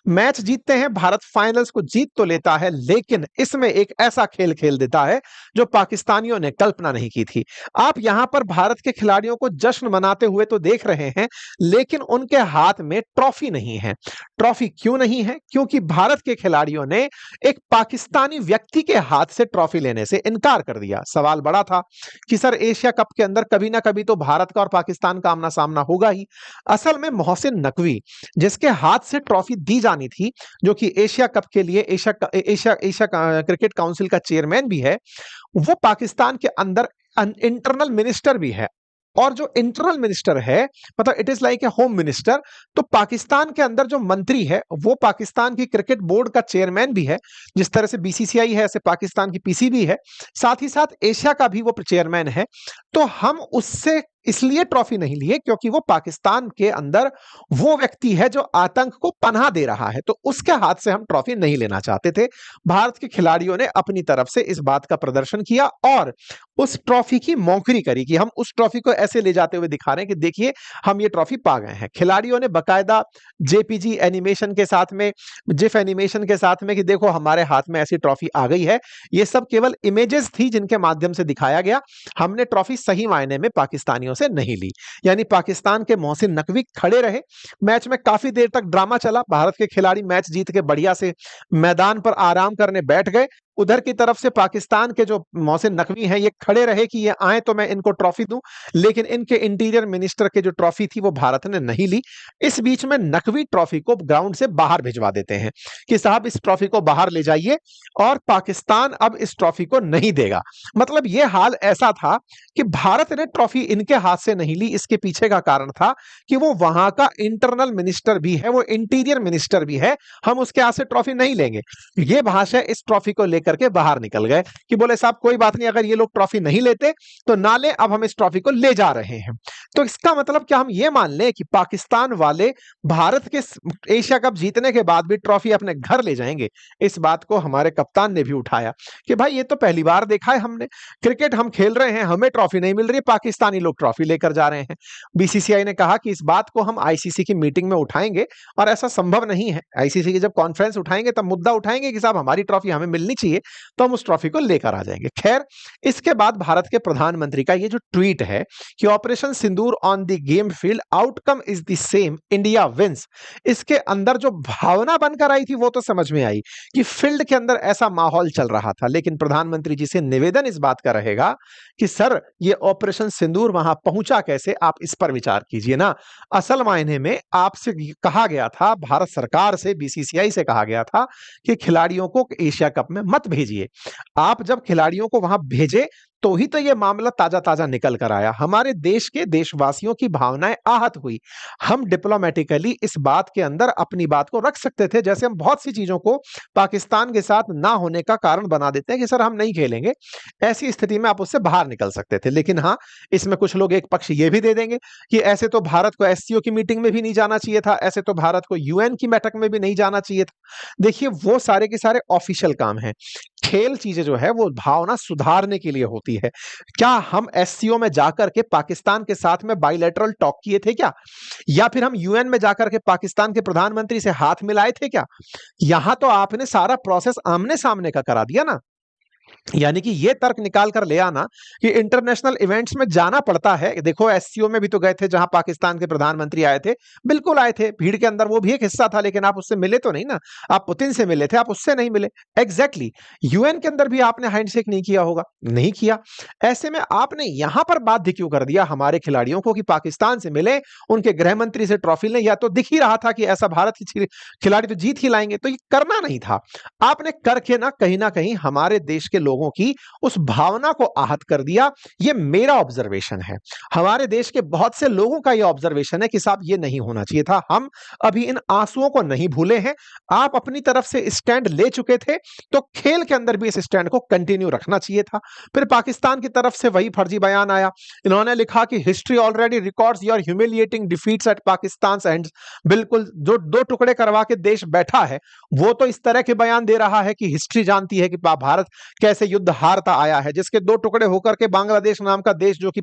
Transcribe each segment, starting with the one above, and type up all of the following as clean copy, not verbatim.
Match जीतते हैं, Bharat finals को जीत तो लेता है, लेकिन इसमें एक ऐसा खेल खेल देता है जो पाकिस्तानियों ने कल्पना नहीं की थी। आप यहां पर भारत के खिलाड़ियों को जश्न मनाते हुए तो देख रहे हैं, लेकिन उनके हाथ में ट्रॉफी नहीं है। ट्रॉफी क्यों नहीं है? क्योंकि भारत के खिलाड़ियों ने एक पाकिस्तानी व्यक्ति के हाथ से ट्रॉफी लेने से इनकार कर दिया। सवाल बड़ा था कि सर एशिया कप के अंदर कभी ना कभी तो भारत का और पाकिस्तान का आमना सामना होगा ही। असल में मोहसिन नकवी, जिसके हाथ से ट्रॉफी दी जानी थी, जो कि एशिया कप के लिए एशिया क्रिकेट काउंसिल का चेयरमैन भी है, वो पाकिस्तान के अंदर इंटरनल मिनिस्टर भी है। और जो इंटरनल मिनिस्टर है, मतलब it is like a home minister, तो पाकिस्तान के अंदर जो मंत्री है वो पाकिस्तान की क्रिकेट बोर्ड का चेयरमैन भी है। जिस तरह से बीसीसीआई है, ऐसे पाकिस्तान की पीसीबी है, साथ ही साथ एशिया का भी वो चेयरमैन है। तो हम उससे इसलिए ट्रॉफी नहीं लिए क्योंकि वो पाकिस्तान के अंदर वो व्यक्ति है जो आतंक को पनाह दे रहा है, तो उसके हाथ से हम ट्रॉफी नहीं लेना चाहते थे। भारत के खिलाड़ियों ने अपनी तरफ से इस बात का प्रदर्शन किया और उस ट्रॉफी की मौखरी करी कि हम उस ट्रॉफी को ऐसे ले जाते हुए दिखा रहे हैं कि देखिए हम ये ट्रॉफी पा गए हैं। खिलाड़ियों ने बकायदा जेपीजी एनिमेशन के साथ में, जिफ एनिमेशन के साथ में कि देखो हमारे हाथ में ऐसी ट्रॉफी आ गई है। ये सब केवल इमेजेस थी जिनके माध्यम से दिखाया गया। हमने ट्रॉफी सही मायने में पाकिस्तानियों से नहीं ली। यानी पाकिस्तान के मोहसिन नकवी खड़े रहे। मैच में काफी देर तक ड्रामा चला। भारत के खिलाड़ी मैच जीत के बढ़िया से मैदान पर आराम करने बैठ गए। उधर की तरफ से पाकिस्तान के जो मोहसिन नकवी हैं, ये खड़े रहे कि ये आए तो मैं इनको ट्रॉफी दूं, लेकिन इनके इंटीरियर मिनिस्टर के जो ट्रॉफी थी वो भारत ने नहीं ली। इस बीच में नकवी ट्रॉफी को ग्राउंड से बाहर भिजवा देते हैं कि साहब इस ट्रॉफी को बाहर ले जाइए, और पाकिस्तान अब इस ट्रॉफी को नहीं देगा। मतलब ये हाल ऐसा था कि भारत ने ट्रॉफी इनके हाथ से नहीं ली। इसके पीछे का कारण था कि वो वहां का इंटरनल मिनिस्टर भी है, वो इंटीरियर मिनिस्टर भी है, हम उसके हाथ से ट्रॉफी नहीं लेंगे। ये भाषा इस ट्रॉफी को लेकर के बाहर निकल गए कि बोले साहब कोई बात नहीं, अगर ये लोग ट्रॉफी नहीं लेते तो ना ले, अब हम इस ट्रॉफी को ले जा रहे हैं। तो इसका मतलब क्या हम ये मान लें कि पाकिस्तान वाले भारत के एशिया कप जीतने के बाद भी ट्रॉफी अपने घर ले जाएंगे? इस बात को हमारे कप्तान ने भी उठाया कि भाई ये तो पहली बार देखा है हमने, क्रिकेट हम खेल रहे हैं, हमें ट्रॉफी नहीं मिल रही है, पाकिस्तानी लोग ट्रॉफी लेकर जा रहे हैं। बीसीसीआई ने कहा कि इस बात को हम आईसीसी की मीटिंग में उठाएंगे और ऐसा संभव नहीं है। आईसीसी की जब कॉन्फ्रेंस उठाएंगे तब मुद्दा उठाएंगे कि साहब हमारी ट्रॉफी हमें मिलनी चाहिए, तो हम उस ट्रॉफी को लेकर आ जाएंगे। खैर, इसके बाद भारत के प्रधानमंत्री का ये जो ट्वीट है कि operation Sindoor on the game field, outcome is the same, India wins, इसके अंदर जो भावना बनकर आई थी वो तो समझ में आई कि फील्ड के अंदर ऐसा माहौल चल रहा था। लेकिन प्रधानमंत्री जी से निवेदन इस बात का रहेगा कि सर ये ऑपरेशन सिंदूर वहां पहुंचा कैसे, आप इस पर विचार कीजिए ना। असल मायने में आपसे कहा गया था, भारत सरकार से, बीसीसीआई से कहा गया था कि खिलाड़ियों को एशिया कप में मत भेजिए। आप जब खिलाड़ियों को वहां भेजे तो ही तो ये मामला ताजा ताजा निकल कर आया। हमारे देश के देशवासियों की भावनाएं आहत हुई। हम डिप्लोमेटिकली इस बात के अंदर अपनी बात को रख सकते थे, जैसे हम बहुत सी चीजों को पाकिस्तान के साथ ना होने का कारण बना देते हैं कि सर हम नहीं खेलेंगे। ऐसी स्थिति में आप उससे बाहर निकल सकते थे। लेकिन हाँ, इसमें कुछ लोग एक पक्ष ये भी दे देंगे कि ऐसे तो भारत को एससीओ की मीटिंग में भी नहीं जाना चाहिए था, ऐसे तो भारत को यूएन की बैठक में भी नहीं जाना चाहिए था। देखिए वो सारे के सारे ऑफिशियल काम हैं। खेल चीजें जो है वो भावना सुधारने के लिए होती है। क्या हम एससीओ में जाकर के पाकिस्तान के साथ में बाइलेटरल टॉक किए थे क्या? या फिर हम यूएन में जाकर के पाकिस्तान के प्रधानमंत्री से हाथ मिलाए थे क्या? यहां तो आपने सारा प्रोसेस आमने सामने का करा दिया ना। यानी कि ये तर्क निकाल कर ले आना कि इंटरनेशनल इवेंट्स में जाना पड़ता है। देखो एससीओ में भी तो गए थे जहां पाकिस्तान के प्रधानमंत्री आए थे, बिल्कुल आए थे, भीड़ के अंदर वो भी एक हिस्सा था, लेकिन आप उससे मिले तो नहीं ना। आप पुतिन से मिले थे, आप उससे नहीं मिले। एग्जैक्टली यूएन के अंदर भी आपने हैंडशेक नहीं किया होगा, नहीं किया। ऐसे में आपने यहां पर बाध्य क्यों कर दिया हमारे खिलाड़ियों को कि पाकिस्तान से मिले, उनके गृह मंत्री से ट्रॉफी लें? या तो दिख ही रहा था कि ऐसा भारत के खिलाड़ी तो जीत ही लाएंगे, तो ये करना नहीं था। आपने करके ना कहीं हमारे देश के लोगों की उस भावना को आहत कर दिया। ये मेरा ऑब्जर्वेशन है, हमारे देश के बहुत से लोगों का यह ऑब्जर्वेशन है कि साहब ये नहीं होना चाहिए था। हम अभी इन आंसुओं को नहीं भूले हैं। आप अपनी तरफ से स्टैंड ले चुके थे, तो खेल के अंदर भी इस स्टैंड को कंटिन्यू रखना चाहिए था। फिर पाकिस्तान की तरफ से वही फर्जी बयान आया। इन्होंने लिखा कि history already records your humiliating defeats at Pakistan ends. बिल्कुल, जो दो टुकड़े करवा के देश बैठा है वो तो इस तरह के बयान दे रहा है कि हिस्ट्री जानती है कि भारत कैसे कैसे युद्ध हारता आया है, जिसके दो टुकड़े होकर के बांग्लादेश नाम का देश जो कि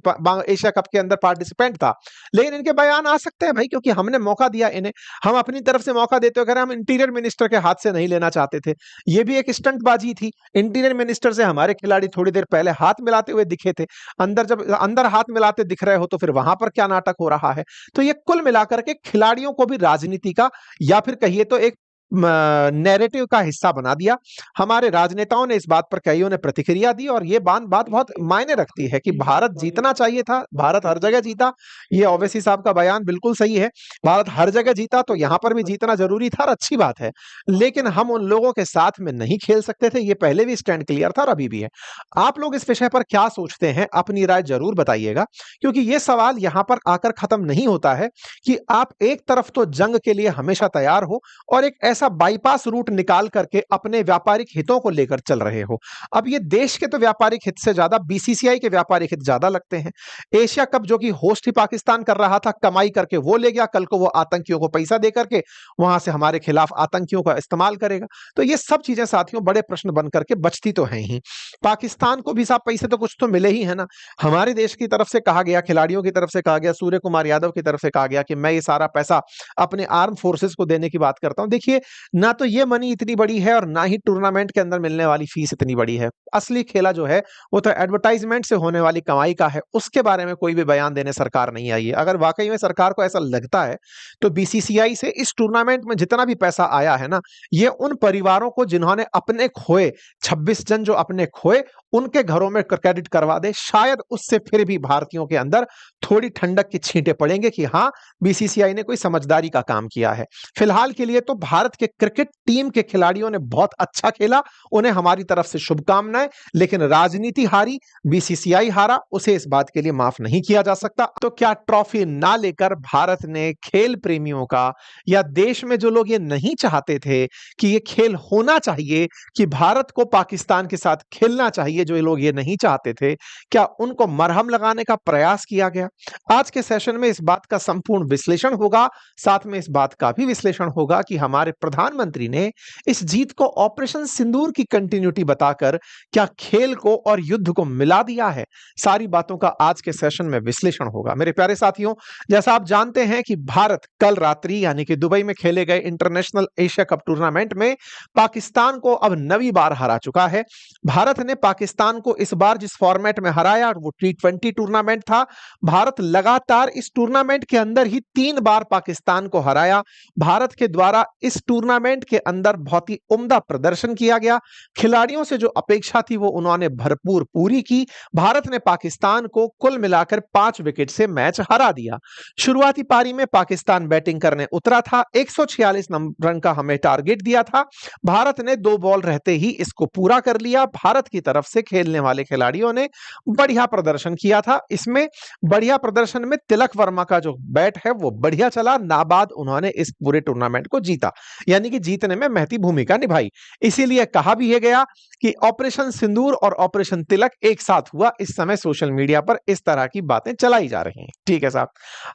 एशिया कप के अंदर पार्टिसिपेंट था। लेकिन इनके बयान आ सकते हैं भाई, क्योंकि हमने मौका दिया इन्हें। हम अपनी तरफ से मौका देते हुए हम इंटीरियर मिनिस्टर के हाथ से नहीं लेना चाहते थे। ये भी एक स्टंटबाजी थी। इंटीरियर मिनिस्टर से हमारे खिलाड़ी थोड़ी देर पहले हाथ मिलाते हुए दिखे थे। अंदर जब अंदर हाथ मिलाते दिख रहे हो तो फिर वहां पर क्या नाटक हो रहा है? तो ये कुल मिलाकर के खिलाड़ियों को भी राजनीति का, या फिर कहिए तो एक नैरेटिव का हिस्सा बना दिया। हमारे राजनेताओं ने इस बात पर कईयों ने प्रतिक्रिया दी, और ये बात बहुत मायने रखती है कि भारत जीतना चाहिए था, भारत हर जगह जीता। ये ओवैसी साहब का बयान बिल्कुल सही है, भारत हर जगह जीता, तो यहां पर भी जीतना जरूरी था और अच्छी बात है। लेकिन हम उन लोगों के साथ में नहीं खेल सकते थे, ये पहले भी स्टैंड क्लियर था और अभी भी है। आप लोग इस विषय पर क्या सोचते हैं, अपनी राय जरूर बताइएगा, क्योंकि ये सवाल यहां पर आकर खत्म नहीं होता है कि आप एक तरफ तो जंग के लिए हमेशा तैयार हो और एक ऐसा बाईपास रूट निकाल करके अपने व्यापारिक हितों को लेकर चल रहे हो। अब ये देश के तो व्यापारिक हित से ज्यादा बीसीसीआई के व्यापारिक हित ज्यादा लगते हैं। एशिया कप जो कि होस्ट ही पाकिस्तान कर रहा था, कमाई करके वो ले गया, कल को वो आतंकियों को पैसा दे करके वहां से हमारे खिलाफ आतंकियों का इस्तेमाल करेगा। तो ये सब चीजें साथियों बड़े प्रश्न बन करके बचती तो हैं ही। पाकिस्तान को भी साहब पैसे तो कुछ तो मिले ही है ना। हमारे देश की तरफ से कहा गया, खिलाड़ियों की तरफ से कहा गया, सूर्य कुमार यादव की तरफ से कहा गया कि मैं ये सारा पैसा अपने आर्म फोर्सेस को देने की बात करता हूं। देखिए, ना तो ये मनी इतनी बड़ी है और ना ही टूर्नामेंट के अंदर मिलने वाली फीस इतनी बड़ी है। असली खेला जो है वो तो एडवर्टाइजमेंट से होने वाली कमाई का है, उसके बारे में कोई भी बयान देने सरकार नहीं आई है। अगर वाकई में सरकार को ऐसा लगता है तो बीसीसीआई से इस टूर्नामेंट में जितना भी पैसा आया है ना, ये उन परिवारों को जिन्होंने अपने खोए, 26 जन जो अपने खोए, उनके घरों में क्रेडिट करवा दे। शायद उससे फिर भी भारतीयों के अंदर थोड़ी ठंडक की छींटे पड़ेंगे कि हाँ, बीसीसीआई ने कोई समझदारी का काम किया है। फिलहाल के लिए तो भारत के क्रिकेट टीम के खिलाड़ियों ने बहुत अच्छा खेला, उन्हें हमारी तरफ से शुभकामनाएं। लेकिन राजनीति हारी, बीसीसीआई हारा, उसे इस बात के लिए माफ नहीं किया जा सकता। तो क्या ट्रॉफी ना लेकर भारत ने खेल प्रेमियों का, या देश में जो लोग ये नहीं चाहते थे कि ये खेल होना चाहिए, कि भारत को पाकिस्तान के साथ खेलना चाहिए, जो ये लोग ये नहीं चाहते थे, क्या उनको मरहम लगाने का प्रयास किया गया? आज के सेशन में इस बात का संपूर्ण विश्लेषण होगा। साथ में इस बात का भी विश्लेषण होगा कि हमारे प्रधानमंत्री ने इस जीत को ऑपरेशन सिंदूर की कंटिन्यूटी बताकर क्या खेल को और युद्ध को मिला दिया है। सारी बातों का आज के सेशन में विश्लेषण होगा। मेरे प्यारे साथियों, जैसा आप जानते हैं कि भारत कल रात्रि यानी कि दुबई में खेले गए इंटरनेशनल एशिया कप टूर्नामेंट में पाकिस्तान को अब 9वीं बार हरा चुका है। भारत ने पाकिस्तान को इस बार जिस फॉर्मेट में हराया वो T20 टूर्नामेंट था। भारत लगातार इस टूर्नामेंट के अंदर ही 3 बार पाकिस्तान को हराया। भारत के द्वारा इस टूर्नामेंट के अंदर बहुत ही उम्दा प्रदर्शन किया गया। खिलाड़ियों से जो अपेक्षा थी वो उन्होंने भरपूर पूरी की। भारत ने पाकिस्तान को कुल मिलाकर 5 विकेट से मैच हरा दिया। शुरुआती पारी में पाकिस्तान बैटिंग करने उतरा था, 146 रन का हमें टारगेट दिया था। भारत ने 2 बॉल रहते ही इसको पूरा कर लिया। भारत की तरफ से खेलने वाले खिलाड़ियों ने बढ़िया प्रदर्शन किया था। इसमें बढ़िया प्रदर्शन में तिलक वर्मा का जो बैट है वो बढ़िया चला। नाबाद उन्होंने इस पूरे टूर्नामेंट को जीता, यानी कि जीतने में महती भूमिका निभाई। इसीलिए कहा भी है गया कि ऑपरेशन सिंदूर और ऑपरेशन तिलक एक साथ हुआ। इस समय सोशल मीडिया पर इस तरह की बातें चलाई जा रही हैं। ठीक है साहब,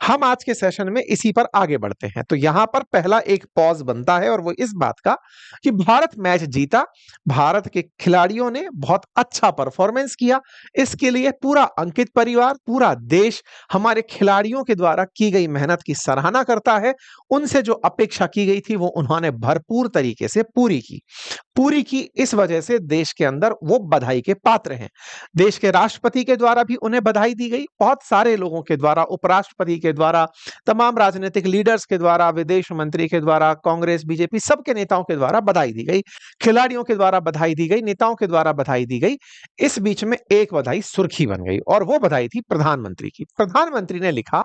हम आज के सेशन में इसी पर आगे बढ़ते हैं। तो यहां पर पहला एक पॉज बनता है और वो इस बात का कि भारत मैच जीता, भारत के खिलाड़ियों ने बहुत अच्छा परफॉर्मेंस किया। इसके लिए पूरा अंकित परिवार, पूरा देश हमारे खिलाड़ियों के द्वारा की गई मेहनत की सराहना करता है। उनसे जो अपेक्षा की गई थी वो उन्होंने भरपूर तरीके से पूरी की। इस वजह से देश के अंदर वो बधाई के पात्र हैं। देश के राष्ट्रपति के द्वारा भी उन्हें बधाई दी गई, बहुत सारे लोगों के द्वारा, उपराष्ट्रपति के द्वारा, तमाम राजनीतिक लीडर्स के द्वारा, विदेश मंत्री के द्वारा, कांग्रेस, बीजेपी, सबके नेताओं के द्वारा बधाई दी गई, खिलाड़ियों के द्वारा बधाई दी गई, नेताओं के द्वारा बधाई दी गई। इस बीच में एक बधाई सुर्खी बन गई और वो बधाई थी प्रधानमंत्री की। प्रधानमंत्री ने लिखा,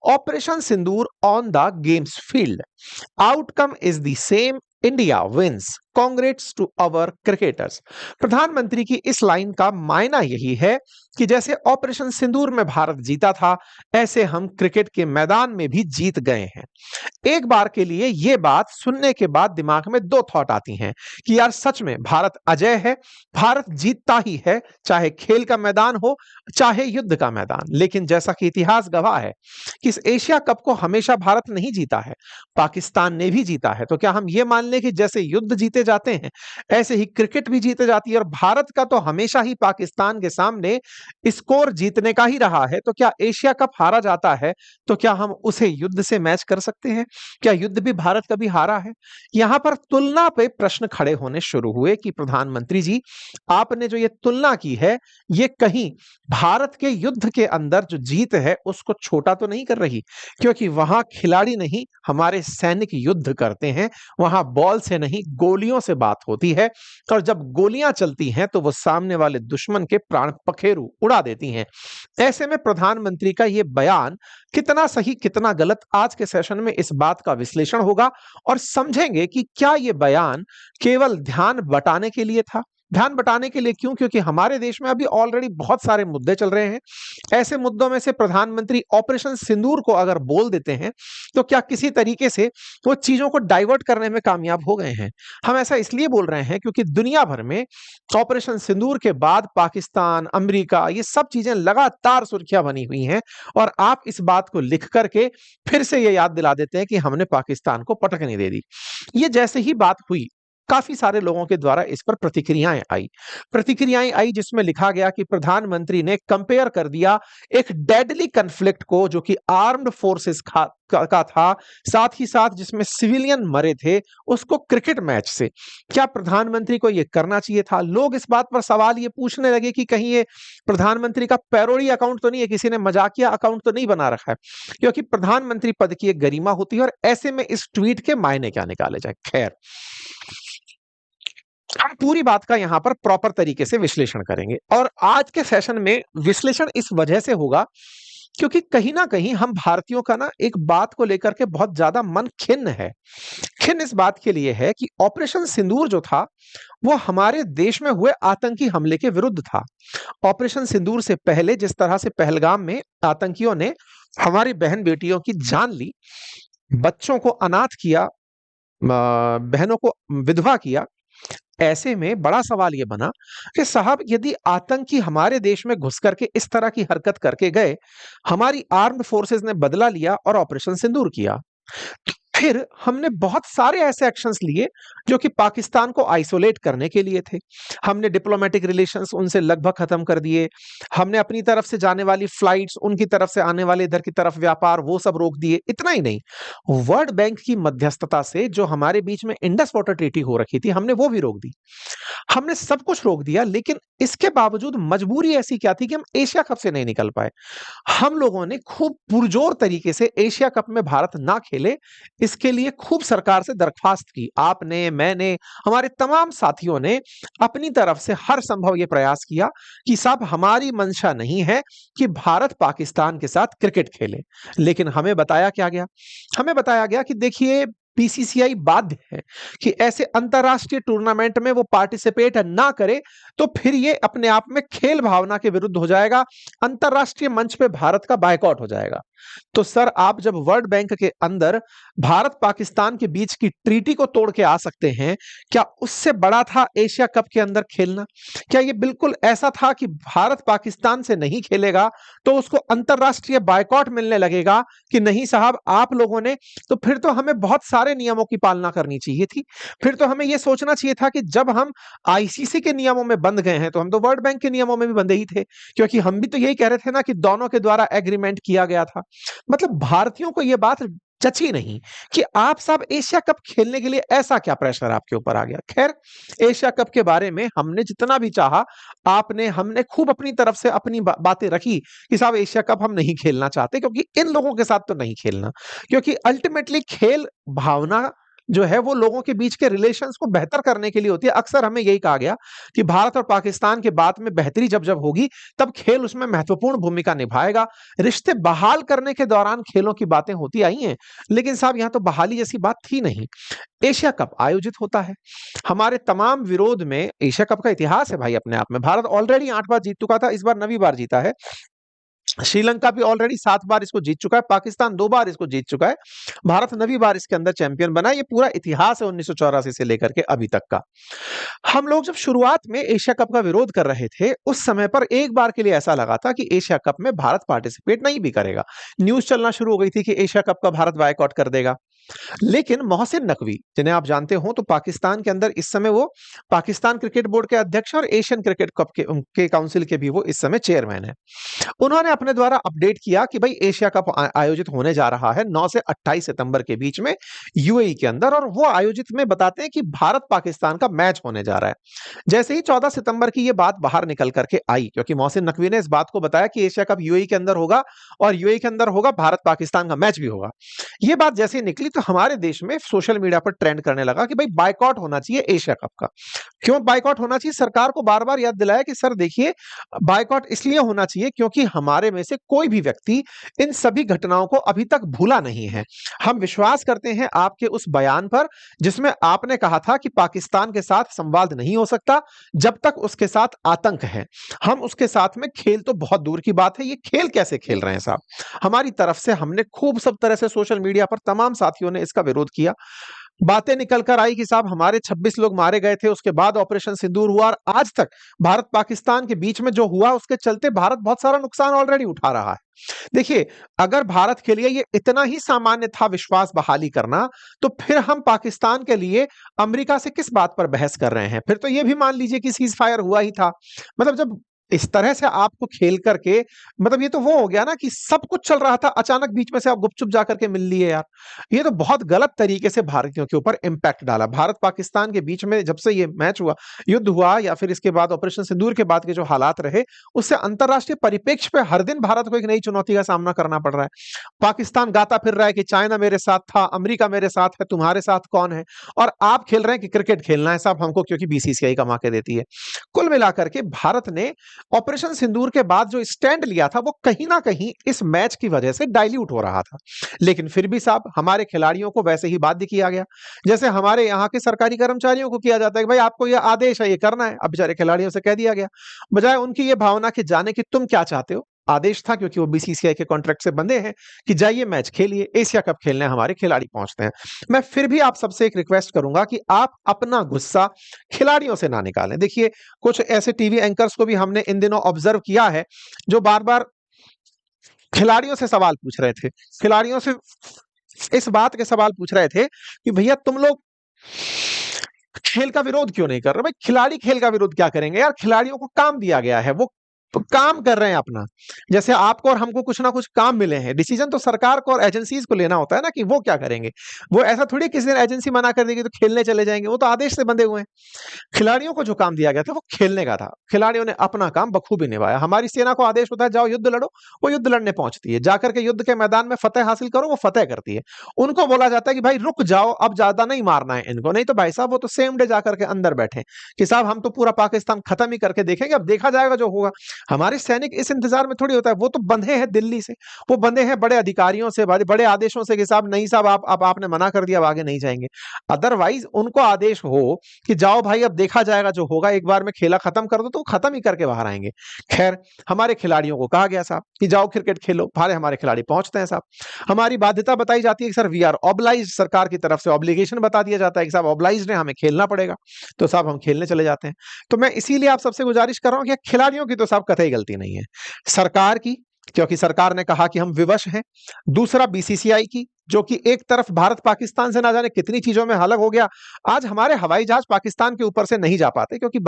operation Sindoor on the games field, outcome is the same, India wins, congrats to our cricketers. प्रधानमंत्री की इस लाइन का मायना यही है कि जैसे ऑपरेशन सिंदूर में भारत जीता था, ऐसे हम क्रिकेट के मैदान में भी जीत गए हैं। एक बार के लिए यह बात सुनने के बाद दिमाग में 2 थॉट आती हैं कि यार सच में भारत अजय है, भारत जीतता ही है, चाहे खेल का मैदान हो, चाहे युद्ध का मैदान। लेकिन जैसा कि इतिहास गवाह है कि इस एशिया कप को हमेशा भारत नहीं जीता है, पाकिस्तान ने भी जीता है। तो क्या हम ये मान लें कि जैसे युद्ध जीते जीते जाते हैं, ऐसे ही क्रिकेट भी जीते जाती है। और भारत का तो हमेशा ही पाकिस्तान के सामने स्कोर जीतने का ही रहा है। तो क्या एशिया कप हारा जाता है तो क्या हम उसे युद्ध से मैच कर सकते हैं? क्या युद्ध भी भारत कभी हारा है? यहां पर तुलना पे प्रश्न खड़े होने शुरू हुए कि प्रधानमंत्री जी, आपने जो ये तुलना की है, ये कहीं भारत के युद्ध के अंदर जो जीत है उसको छोटा तो नहीं कर रही? क्योंकि वहां खिलाड़ी नहीं, हमारे सैनिक युद्ध करते हैं, वहां बॉल से नहीं गोलियों से बात होती है। और जब गोलियां चलती हैं तो वो सामने वाले दुश्मन के प्राण पखेरु उड़ा देती हैं। ऐसे में प्रधानमंत्री का ये बयान कितना सही कितना गलत, आज के सेशन में इस बात का विश्लेषण होगा और समझेंगे कि क्या ये बयान केवल ध्यान बटाने के लिए था। ध्यान बटाने के लिए क्यों? क्योंकि हमारे देश में अभी ऑलरेडी बहुत सारे मुद्दे चल रहे हैं। ऐसे मुद्दों में से प्रधानमंत्री ऑपरेशन सिंदूर को अगर बोल देते हैं तो क्या किसी तरीके से वो चीजों को डाइवर्ट करने में कामयाब हो गए हैं? हम ऐसा इसलिए बोल रहे हैं क्योंकि दुनिया भर में ऑपरेशन सिंदूर के बाद पाकिस्तान, अमेरिका, ये सब चीजें लगातार सुर्खियां बनी हुई हैं। और आप इस बात को लिख करके फिर से ये याद दिला देते हैं कि हमने पाकिस्तान को पटकनी दे दी। ये जैसे ही बात हुई, काफी सारे लोगों के द्वारा इस पर प्रतिक्रियाएं आई जिसमें लिखा गया कि प्रधानमंत्री ने कंपेयर कर दिया एक डेडली कन्फ्लिक्ट को जो कि आर्म्ड फोर्सेस का था, साथ ही साथ जिसमें सिविलियन मरे थे, उसको क्रिकेट मैच से। क्या प्रधानमंत्री को यह करना चाहिए था? लोग इस बात पर सवाल ये पूछने लगे कि कहीं ये प्रधानमंत्री का पैरोडी अकाउंट तो नहीं है, किसी ने मजाकिया अकाउंट तो नहीं बना रखा है? क्योंकि प्रधानमंत्री पद की एक गरिमा होती है और ऐसे में इस ट्वीट के मायने क्या निकाले जाए। खैर, हम पूरी बात का यहां पर प्रॉपर तरीके से विश्लेषण करेंगे और आज के सेशन में विश्लेषण इस वजह से होगा क्योंकि कहीं ना कहीं हम भारतीयों का ना एक बात को लेकर के बहुत ज्यादा मन खिन्न है। खिन्न इस बात के लिए है कि ऑपरेशन सिंदूर जो था वो हमारे देश में हुए आतंकी हमले के विरुद्ध था। ऑपरेशन सिंदूर से पहले जिस तरह से पहलगाम में आतंकियों ने हमारी बहन बेटियों की जान ली, बच्चों को अनाथ किया, बहनों को विधवा किया, ऐसे में बड़ा सवाल यह बना कि साहब यदि आतंकी हमारे देश में घुस करके इस तरह की हरकत करके गए, हमारी आर्म्ड फोर्सेस ने बदला लिया और ऑपरेशन सिंदूर किया, फिर हमने बहुत सारे ऐसे एक्शंस लिए जो कि पाकिस्तान को आइसोलेट करने के लिए थे। हमने डिप्लोमेटिक रिलेशंस उनसे लगभग खत्म कर दिए, हमने अपनी तरफ से जाने वाली फ्लाइट्स, उनकी तरफ से आने वाले इधर की तरफ व्यापार, वो सब रोक दिए। इतना ही नहीं, वर्ल्ड बैंक की मध्यस्थता से जो हमारे बीच में इंडस वाटर ट्रीटी हो रखी थी, हमने वो भी रोक दी। हमने सब कुछ रोक दिया, लेकिन इसके बावजूद मजबूरी ऐसी क्या थी कि हम एशिया कप से नहीं निकल पाए। हम लोगों ने खूब पुरजोर तरीके से एशिया कप में भारत ना खेले, इसके लिए खूब सरकार से दरख्वास्त की। आपने, मैंने, हमारे तमाम साथियों ने अपनी तरफ से हर संभव यह प्रयास किया कि साहब हमारी मंशा नहीं है कि भारत पाकिस्तान के साथ क्रिकेट खेले। लेकिन हमें बताया क्या गया? हमें बताया गया कि देखिए बीसीसीआई बाध्य है कि ऐसे अंतरराष्ट्रीय टूर्नामेंट में वो पार्टिसिपेट ना करे तो फिर ये अपने आप में खेल भावना के विरुद्ध हो जाएगा, अंतरराष्ट्रीय मंच पे भारत का बायकॉट हो जाएगा। तो सर, आप जब वर्ल्ड बैंक के अंदर भारत पाकिस्तान के बीच की ट्रीटी को तोड़ के आ सकते हैं, क्या उससे बड़ा था एशिया कप के अंदर खेलना? क्या ये बिल्कुल ऐसा था कि भारत पाकिस्तान से नहीं खेलेगा तो उसको अंतरराष्ट्रीय बायकॉट मिलने लगेगा कि नहीं साहब आप लोगों ने? तो फिर तो हमें बहुत सारे नियमों की पालना करनी चाहिए थी। फिर तो हमें यह सोचना चाहिए था कि जब हम आईसीसी के नियमों में बंध गए हैं तो हम तो वर्ल्ड बैंक के नियमों में भी बंधे ही थे, क्योंकि हम भी तो यही कह रहे थे ना कि दोनों के द्वारा एग्रीमेंट किया गया था। मतलब भारतीयों को यह बात जची नहीं कि आप सब एशिया कप खेलने के लिए ऐसा क्या प्रेशर आपके ऊपर आ गया। खैर, एशिया कप के बारे में हमने जितना भी चाहा, हमने खूब अपनी तरफ से अपनी बातें रखी कि साहब एशिया कप हम नहीं खेलना चाहते क्योंकि इन लोगों के साथ तो नहीं खेलना, क्योंकि अल्टीमेटली खेल भावना जो है वो लोगों के बीच के रिलेशंस को बेहतर करने के लिए होती है। अक्सर हमें यही कहा गया कि भारत और पाकिस्तान के बाद में बेहतरी जब जब होगी तब खेल उसमें महत्वपूर्ण भूमिका निभाएगा। रिश्ते बहाल करने के दौरान खेलों की बातें होती आई हैं, लेकिन साहब यहां तो बहाली जैसी बात थी नहीं। एशिया कप आयोजित होता है, हमारे तमाम विरोध में एशिया कप का इतिहास है भाई अपने आप में। भारत ऑलरेडी 8 बार जीत चुका था, इस बार 9वीं बार जीता है। श्रीलंका भी ऑलरेडी 7 बार इसको जीत चुका है, पाकिस्तान 2 बार इसको जीत चुका है, भारत 9वीं बार इसके अंदर चैंपियन बना। ये पूरा इतिहास है 1984 से लेकर के अभी तक का। हम लोग जब शुरुआत में एशिया कप का विरोध कर रहे थे, उस समय पर एक बार के लिए ऐसा लगा था कि एशिया कप में भारत पार्टिसिपेट नहीं भी करेगा। न्यूज चलना शुरू हो गई थी कि एशिया कप का भारत बायकॉट कर देगा। लेकिन मोहसिन नकवी, जिन्हें आप जानते हो, तो पाकिस्तान के अंदर इस समय वो पाकिस्तान क्रिकेट बोर्ड के अध्यक्ष और एशियन क्रिकेट कप के उनके काउंसिल के भी वो इस समय चेयरमैन है। उन्होंने अपने द्वारा अपडेट किया कि भाई एशिया कप आयोजित होने जा रहा है 9 से 28 सितंबर के बीच में यूएई के अंदर, और वो आयोजित में बताते हैं कि भारत पाकिस्तान का मैच होने जा रहा है। जैसे ही 14 सितंबर की ये बात बाहर निकल करके आई, क्योंकि मोहसिन नकवी ने इस बात को बताया कि एशिया कप यूएई के अंदर होगा और यूएई के अंदर होगा, भारत पाकिस्तान का मैच भी होगा। ये बात जैसे ही निकली तो हमारे देश में सोशल मीडिया पर ट्रेंड करने लगा कि भाई बायकॉट होना चाहिए एशिया कप का। क्यों बायकॉट होना चाहिए? सरकार को बार बार याद दिलाया कि सर देखिए, बायकॉट इसलिए होना चाहिए क्योंकि हमारे में से कोई भी व्यक्ति इन सभी घटनाओं को अभी तक भूला नहीं है। हम विश्वास करते हैं आपके उस बयान पर जिसमें आपने कहा था कि पाकिस्तान के साथ संवाद नहीं हो सकता जब तक उसके साथ आतंक है। हम उसके साथ में खेल तो बहुत दूर की बात है, ये खेल कैसे खेल रहे हैं साहब? हमारी तरफ से हमने खूब सब तरह से सोशल मीडिया पर तमाम साथियों ने इसका विरोध किया। बातें निकल कर आई कि साहब हमारे 26 लोग मारे गए थे, उसके बाद ऑपरेशन सिंदूर हुआ, और आज तक भारत पाकिस्तान के बीच में जो हुआ उसके चलते भारत बहुत सारा नुकसान ऑलरेडी उठा रहा है। देखिए, अगर भारत के लिए ये इतना ही सामान्य था विश्वास बहाली करना, तो फिर हम पाकिस्तान के लिए अमेरिका से किस बात पर बहस कर रहे हैं? फिर तो ये भी मान लीजिए कि सीज फायर हुआ ही था। मतलब जब इस तरह से आपको खेल करके, मतलब ये तो वो हो गया ना कि सब कुछ चल रहा था, अचानक बीच में से आप गुपचुप जाकर के मिल लिए यार। ये तो बहुत गलत तरीके से भारतीयों के ऊपर इम्पैक्ट डाला। भारत पाकिस्तान के बीच में जब से ये मैच हुआ, युद्ध हुआ, या फिर इसके बाद ऑपरेशन सिंदूर के बाद के जो हालात रहे, उससे अंतरराष्ट्रीय परिप्रेक्ष्य पे हर दिन भारत को एक नई चुनौती का सामना करना पड़ रहा है। पाकिस्तान गाता फिर रहा है कि चाइना मेरे साथ था, अमेरिका मेरे साथ है, तुम्हारे साथ कौन है? और आप खेल रहे हैं कि क्रिकेट खेलना है साहब हमको, क्योंकि बीसीसीआई कमा के देती है। कुल मिलाकर के भारत ने ऑपरेशन सिंदूर के बाद जो स्टैंड लिया था वो कहीं ना कहीं इस मैच की वजह से डाइल्यूट हो रहा था। लेकिन फिर भी साहब हमारे खिलाड़ियों को वैसे ही बाध्य किया गया, जैसे हमारे यहाँ के सरकारी कर्मचारियों को किया जाता है कि भाई आपको ये आदेश है, ये करना है। अब बेचारे खिलाड़ियों से कह दिया गया, बजाय उनकी ये भावना कि जाने कि तुम क्या चाहते हो। आदेश था क्योंकि वो बीसीसीआई के कॉन्ट्रैक्ट से बंधे हैं कि जाइए मैच खेलिए, एशिया कप खेलने हमारे खिलाड़ी पहुंचते हैं। मैं फिर भी आप सबसे एक रिक्वेस्ट करूंगा कि आप अपना गुस्सा खिलाड़ियों से ना निकालें। देखिए, कुछ ऐसे टीवी एंकर्स को भी हमने इन दिनों ऑब्जर्व किया है जो बार बार खिलाड़ियों से सवाल पूछ रहे थे, खिलाड़ियों से इस बात के सवाल पूछ रहे थे कि भैया तुम लोग खेल का विरोध क्यों नहीं कर रहे? भाई खिलाड़ी खेल का विरोध क्या करेंगे यार? खिलाड़ियों को काम दिया गया है, वो तो काम कर रहे हैं अपना। जैसे आपको और हमको कुछ ना कुछ काम मिले हैं, डिसीजन तो सरकार को और एजेंसीज को लेना होता है ना कि वो क्या करेंगे। वो ऐसा थोड़ी किसी दिन एजेंसी मना कर देगी तो खेलने चले जाएंगे, वो तो आदेश से बंधे हुए हैं। खिलाड़ियों को जो काम दिया गया था वो खेलने का था, खिलाड़ियों ने अपना काम बखूबी निभाया। हमारी सेना को आदेश होता है जाओ युद्ध लड़ो, वो युद्ध लड़ने पहुंचती है, जाकर के युद्ध के मैदान में फतेह हासिल करो, वो फतेह करती है। उनको बोला जाता है कि भाई रुक जाओ, अब ज्यादा नहीं मारना है इनको, नहीं तो भाई साहब वो तो सेम डे जाकर के अंदर बैठे कि साहब हम तो पूरा पाकिस्तान खत्म ही करके देखेंगे, अब देखा जाएगा जो होगा। हमारे सैनिक इस इंतजार में थोड़ी होता है, वो तो बंधे हैं दिल्ली से, वो बंधे हैं बड़े अधिकारियों से, बड़े आदेशों से कि साहब नहीं साहब आप अब आपने मना कर दिया, अब आगे नहीं जाएंगे। अदरवाइज उनको आदेश हो कि जाओ भाई अब देखा जाएगा जो होगा, एक बार में खेला खत्म कर दो, तो वो खत्म ही करके बाहर आएंगे। खैर, हमारे खिलाड़ियों को कहा गया साहब कि जाओ क्रिकेट खेलो, भारे हमारे खिलाड़ी पहुंचते हैं साहब। हमारी बाध्यता बताई जाती है कि सर वी आर ऑब्लाइज्ड, सरकार की तरफ से ऑब्लिगेशन बता दिया जाता है कि साहब ऑब्लाइज्ड है, हमें खेलना पड़ेगा, तो साहब हम खेलने चले जाते हैं। तो मैं इसीलिए आप सबसे गुजारिश कर रहा हूं कि खिलाड़ियों की तो साहब कतई गलती नहीं है, सरकार की, क्योंकि सरकार ने कहा कि हम विवश हैं। दूसरा बीसीसीआई की, जो कि एक तरफ भारत पाकिस्तान से ना जाने कितनी चीजों में अलग हो गया। आज हमारे हवाई जहाज पाकिस्तान के ऊपर से नहीं जा पाते क्योंकि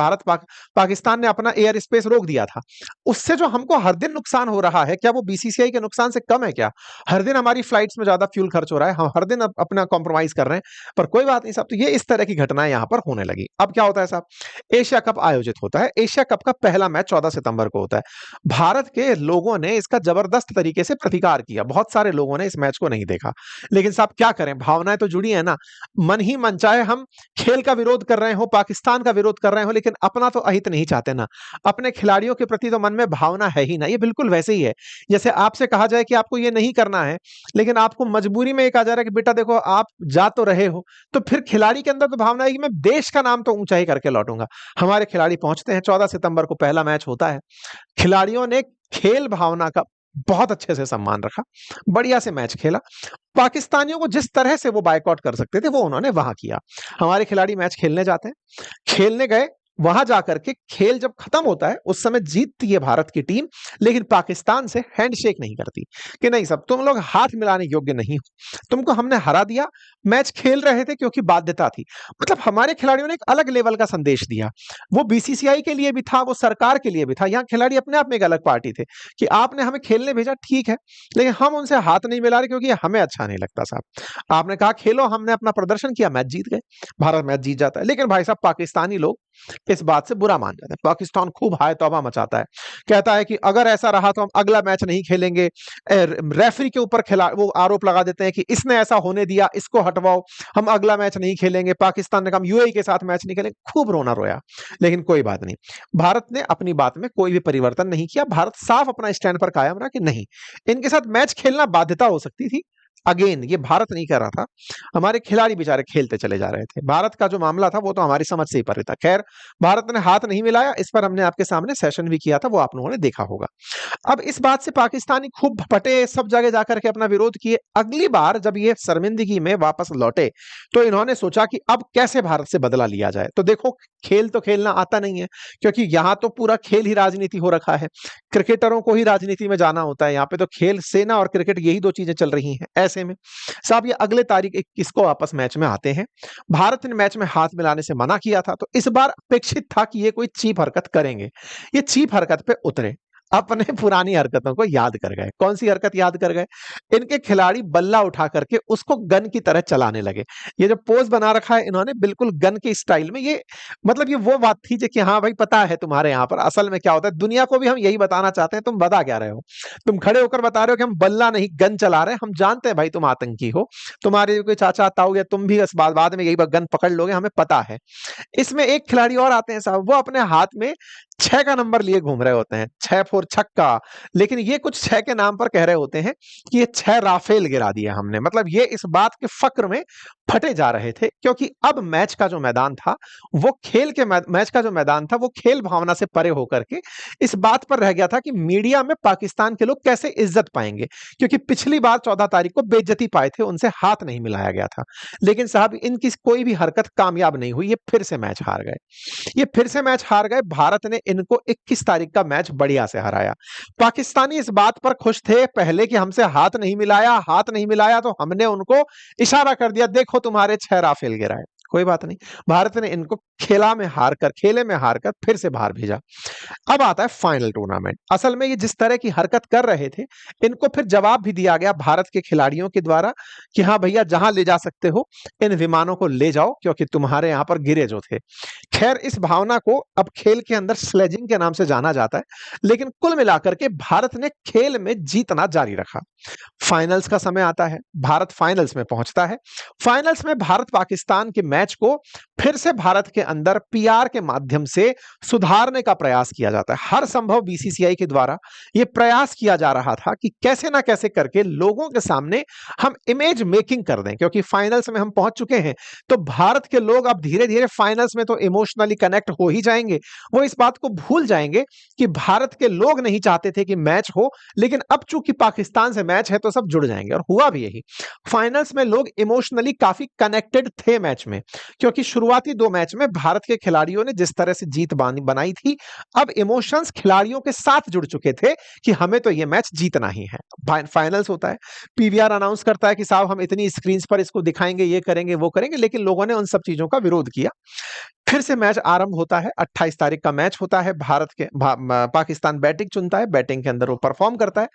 पाकिस्तान ने अपना एयर स्पेस रोक दिया था। उससे जो हमको हर दिन नुकसान हो रहा है, क्या वो बीसीसीआई के नुकसान से कम है क्या? हर दिन हमारी फ्लाइट्स में ज्यादा फ्यूल खर्च हो रहा है, हम हर दिन अपना कॉम्प्रोमाइज कर रहे हैं, पर कोई बात नहीं साहब। तो ये इस तरह की घटनाएं यहां पर होने लगी। अब क्या होता है साहब, एशिया कप आयोजित होता है। एशिया कप का पहला मैच 14 सितंबर को होता है। भारत के लोगों ने इसका जबरदस्त तरीके से प्रतिकार किया, बहुत सारे लोगों ने इस मैच को नहीं देखा, लेकिन साहब क्या करें, भावनाएं तो जुड़ी है ना। मन ही मन चाहे हम खेल का विरोध कर रहे हो, पाकिस्तान का विरोध कर रहे हो, लेकिन अपना तो अहित नहीं चाहते ना। अपने खिलाड़ियों के प्रति तो मन में भावना है ही ना। ये बिल्कुल वैसे ही है जैसे आपसे कहा जाए कि आपको ये नहीं करना है, लेकिन आपको मजबूरी में ये कहा जा रहा है कि बेटा देखो आप जा तो रहे हो, तो फिर खिलाड़ी के अंदर तो भावना है कि मैं देश का नाम तो ऊंचा ही करके लौटूंगा। हमारे खिलाड़ी पहुंचते हैं, 14 सितंबर को पहला मैच होता है। खिलाड़ियों ने खेल भावना का बहुत अच्छे से सम्मान रखा, बढ़िया से मैच खेला। पाकिस्तानियों को जिस तरह से वो बायकॉट कर सकते थे वो उन्होंने वहां किया। हमारे खिलाड़ी मैच खेलने जाते हैं, खेलने गए, वहां जाकर के खेल जब खत्म होता है उस समय जीतती है भारत की टीम, लेकिन पाकिस्तान से हैंडशेक नहीं करती कि नहीं साहब तुम लोग हाथ मिलाने योग्य नहीं हो, तुमको हमने हरा दिया। मैच खेल रहे थे क्योंकि बाध्यता थी। मतलब हमारे खिलाड़ियों ने एक अलग लेवल का संदेश दिया। वो बीसीसीआई के लिए भी था, वो सरकार के लिए भी था। यहाँ खिलाड़ी अपने आप में एक अलग पार्टी थे कि आपने हमें खेलने भेजा, ठीक है, लेकिन हम उनसे हाथ नहीं मिला रहे क्योंकि हमें अच्छा नहीं लगता साहब। आपने कहा खेलो, हमने अपना प्रदर्शन किया, मैच जीत गए, भारत मैच जीत जाता है। लेकिन भाई साहब पाकिस्तानी लोग इस बात से बुरा मान जाता है। पाकिस्तान खूब हाय तौबा मचाता है, कहता है कि अगर ऐसा रहा तो हम अगला मैच नहीं खेलेंगे। रेफरी के ऊपर खिला वो आरोप लगा देते हैं कि इसने ऐसा होने दिया, इसको हटवाओ, हम अगला मैच नहीं खेलेंगे। पाकिस्तान ने कहा यूएई के साथ मैच नहीं खेलेंगे। खूब रोना रोया, लेकिन कोई बात नहीं, भारत ने अपनी बात में कोई भी परिवर्तन नहीं किया। भारत साफ अपना स्टैंड पर कायम रहा कि नहीं, इनके साथ मैच खेलना बाध्यता हो सकती थी। अगेन ये भारत नहीं कर रहा था, हमारे खिलाड़ी बेचारे खेलते चले जा रहे थे। भारत का जो मामला था वो तो हमारी समझ से ही परे था। खैर, भारत ने हाथ नहीं मिलाया, इस पर हमने आपके सामने सेशन भी किया था, वो आप लोगों ने देखा होगा। अब इस बात से पाकिस्तानी खूब फटे, सब जगह जाकर के अपना विरोध किए। अगली बार जब ये शर्मिंदगी में वापस लौटे तो इन्होंने सोचा कि अब कैसे भारत से बदला लिया जाए। तो देखो, खेल तो खेलना आता नहीं है, क्योंकि यहां तो पूरा खेल ही राजनीति हो रखा है। क्रिकेटरों को ही राजनीति में जाना होता है, यहाँ पे तो खेल, सेना और क्रिकेट, यही दो चीजें चल रही हैं। ऐसे में साहब ये अगले तारीख 21 को वापस मैच में आते हैं। भारत ने मैच में हाथ मिलाने से मना किया था, तो इस बार अपेक्षित था कि ये कोई चीप हरकत करेंगे। ये चीप हरकत पे उतरे, अपने पुरानी हरकतों को याद कर गए। कौन सी हरकत याद कर गए? इनके खिलाड़ी बल्ला उठा करके उसको गन की तरह चलाने लगे। ये जो पोज बना रखा है इन्होंने बिल्कुल गन के स्टाइल में, ये मतलब ये वो बात थी जो कि हाँ भाई पता है तुम्हारे यहाँ पर असल में क्या होता है, दुनिया को भी हम यही बताना चाहते हैं। तुम बता क्या रहे हो? तुम खड़े होकर बता रहे हो कि हम बल्ला नहीं गन चला रहे हैं। हम जानते हैं भाई तुम आतंकी हो, तुम्हारे कोई चाचा ताऊ या तुम भी इस बाद में यही गन पकड़ लोगे, हमें पता है। इसमें एक खिलाड़ी और आते हैं साहब, वो अपने हाथ में 6 का नंबर लिए घूम रहे होते हैं, 6 4 छक्का। लेकिन ये कुछ 6 के नाम पर कह रहे होते हैं कि ये 6 राफेल गिरा दिया हमने। मतलब ये इस बात के फक्र में फटे जा रहे थे, क्योंकि अब मैच का जो मैदान था वो मैच का जो मैदान था वो खेल भावना से परे होकर के इस बात पर रह गया था कि मीडिया में पाकिस्तान के लोग कैसे इज्जत पाएंगे। क्योंकि पिछली बार 14 तारीख को बेइज्जती पाए थे, उनसे हाथ नहीं मिलाया गया था। लेकिन साहब इनकी कोई भी हरकत कामयाब नहीं हुई, ये फिर से मैच हार गए। ये फिर से मैच हार गए। भारत ने इनको 21 तारीख का मैच बढ़िया से हराया। पाकिस्तानी इस बात पर खुश थे पहले कि हमसे हाथ नहीं मिलाया तो हमने उनको इशारा कर दिया, देखो तुम्हारे 6 राफेल गिराए। कोई बात नहीं, भारत ने इनको खेले में हारकर फिर से बाहर भेजा। अब आता है फाइनल टूर्नामेंट। असल में ये जिस तरह की हरकत कर रहे थे, इनको फिर जवाब भी दिया गया भारत के खिलाड़ियों के द्वारा कि हाँ भैया, जहां ले जा सकते हो इन विमानों को ले जाओ, क्योंकि तुम्हारे यहां पर गिरे जो थे। खैर, इस भावना को अब खेल के अंदर स्लेजिंग के नाम से जाना जाता है। लेकिन कुल मिलाकर के भारत ने खेल में जीतना जारी रखा। फाइनल्स का समय आता है, भारत फाइनल्स में पहुंचता है। फाइनल्स में भारत पाकिस्तान के मैच को फिर से भारत के अंदर पीआर के माध्यम से सुधारने का प्रयास किया जाता है। हर संभव बीसीसीआई के द्वारा यह प्रयास किया जा रहा था कि कैसे ना कैसे करके लोगों के सामने हम इमेज मेकिंग कर दें, क्योंकि फाइनल्स में हम पहुंच चुके हैं। तो भारत के लोग अब धीरे धीरे फाइनल्स में तो इमोशनली कनेक्ट हो ही जाएंगे। वो इस बात को भूल जाएंगे कि भारत के लोग नहीं चाहते थे कि मैच हो, लेकिन अब चूंकि पाकिस्तान से मैच है तो सब जुड़ जाएंगे। और हुआ भी यही। फाइनल्स में लोग इमोशनली काफी कनेक्टेड थे मैच में, क्योंकि शुरुआती 2 मैच में भारत के खिलाड़ियों ने जिस तरह से जीत बनाई थी, अब इमोशंस खिलाड़ियों के साथ जुड़ चुके थे कि हमें तो ये मैच जीतना ही है। फाइनल्स होता है, पीवीआर अनाउंस करता है कि साहब हम इतनी स्क्रीन पर इसको दिखाएंगे, ये करेंगे वो करेंगे, लेकिन लोगों ने उन सब चीजों का विरोध किया। फिर से मैच आरंभ होता है। 28 तारीख का मैच होता है। पाकिस्तान बैटिंग चुनता है, बैटिंग के अंदर वो परफॉर्म करता है।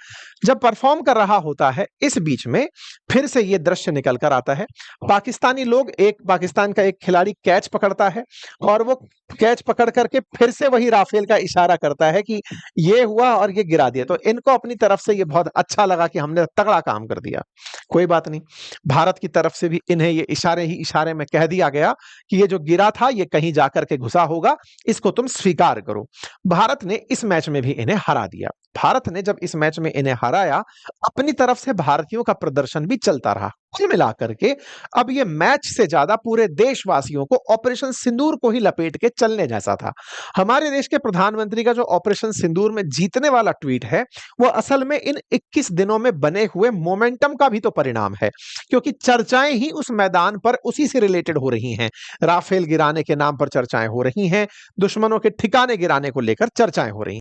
जब परफॉर्म कर रहा होता है, इस बीच में फिर से ये दृश्य निकल कर आता है। पाकिस्तान का एक खिलाड़ी कैच पकड़ता है और वो कैच पकड़ करके फिर से वही राफेल का इशारा करता है कि ये हुआ और ये गिरा दिया। तो इनको अपनी तरफ से ये बहुत अच्छा लगा कि हमने तगड़ा काम कर दिया। कोई बात नहीं, भारत की तरफ से भी इन्हें ये इशारे में कह दिया गया कि ये जो गिरा था ये कहीं जाकर के घुसा होगा, इसको तुम स्वीकार करो। भारत ने इस मैच में भी इन्हें हरा दिया। भारत ने जब इस मैच में इन्हें हराया, अपनी तरफ से भारतीयों का प्रदर्शन भी चलता रहा। कुल मिलाकर के अब ये मैच से ज्यादा पूरे देशवासियों को ऑपरेशन सिंदूर को ही लपेट के चलने जैसा था। हमारे देश के प्रधानमंत्री का जो ऑपरेशन सिंदूर में जीतने वाला ट्वीट है, वो असल में इन 21 दिनों में बने हुए मोमेंटम का भी तो परिणाम है, क्योंकि चर्चाएं ही उस मैदान पर उसी से रिलेटेड हो रही हैं। राफेल गिराने के नाम पर चर्चाएं हो रही हैं, दुश्मनों के ठिकाने गिराने को लेकर चर्चाएं हो रही हैं।